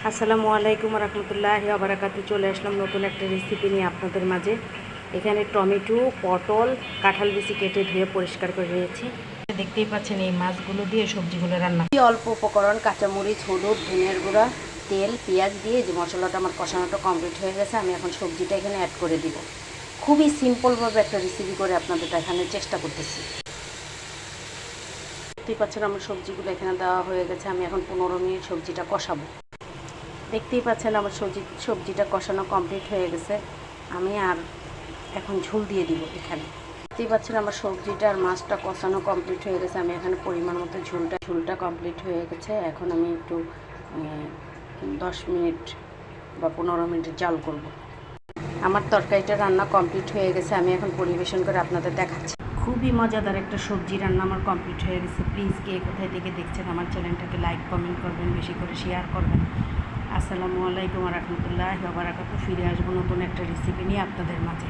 আসসালামু আলাইকুম রহমতুল্লাহি ওয়া বারাকাতুহু। চলে আসলাম নতুন একটা রেসিপি নিয়ে আপনাদের মাঝে। এখানে টমেটো, পটল, কাঁঠাল বিচি কেটে ধুয়ে পরিষ্কার করে নিয়েছি। দেখতেই পাচ্ছেন এই মাছগুলো দিয়ে সবজিগুলো রান্না। অল্প উপকরণ, কাঁচামরিচ, হলুদ, ধনিয়ার গুঁড়া, তেল, পেঁয়াজ দিয়ে যে মশলাটা আমার কষানোটা কমপ্লিট হয়ে গেছে, আমি এখন সবজিটা এখানে অ্যাড করে দিব। খুবই সিম্পলভাবে একটা রেসিপি করে আপনাদের দেখানোর চেষ্টা করতেছি। দেখতেই পাচ্ছেন আমার সবজিগুলো এখানে দেওয়া হয়ে গেছে। আমি এখন 15 মিনিট সবজিটা কষাবো। দেখতেই পাচ্ছেন আমার সবজিটা কষানো কমপ্লিট হয়ে গেছে। আমি আর এখন ঝোল দিয়ে দিব এখানে। দেখতেই পাচ্ছেন আমার সবজিটা আর মাছটা কষানো কমপ্লিট হয়ে গেছে। আমি এখানে পরিমাণ মতো ঝোলটা কমপ্লিট হয়ে গেছে। এখন আমি একটু 10 মিনিট বা 15 মিনিট জাল করব। আমার তরকারিটা রান্না কমপ্লিট হয়ে গেছে। আমি এখন পরিবেশন করে আপনাদের দেখাচ্ছি। খুবই মজাদার একটা সবজি রান্না আমার কমপ্লিট হয়ে গেছে। প্লিজ কে কোথায় থেকে দেখছেন আমার চ্যানেলটাকে লাইক কমেন্ট করবেন, বেশি করে শেয়ার করবেন। আসসালামু আলাইকুম রহমতুল্লাহি ওয়া বারাকাতুহু। ফিরে আসবো নতুন একটা রেসিপি নিয়ে আপনাদের মাঝে।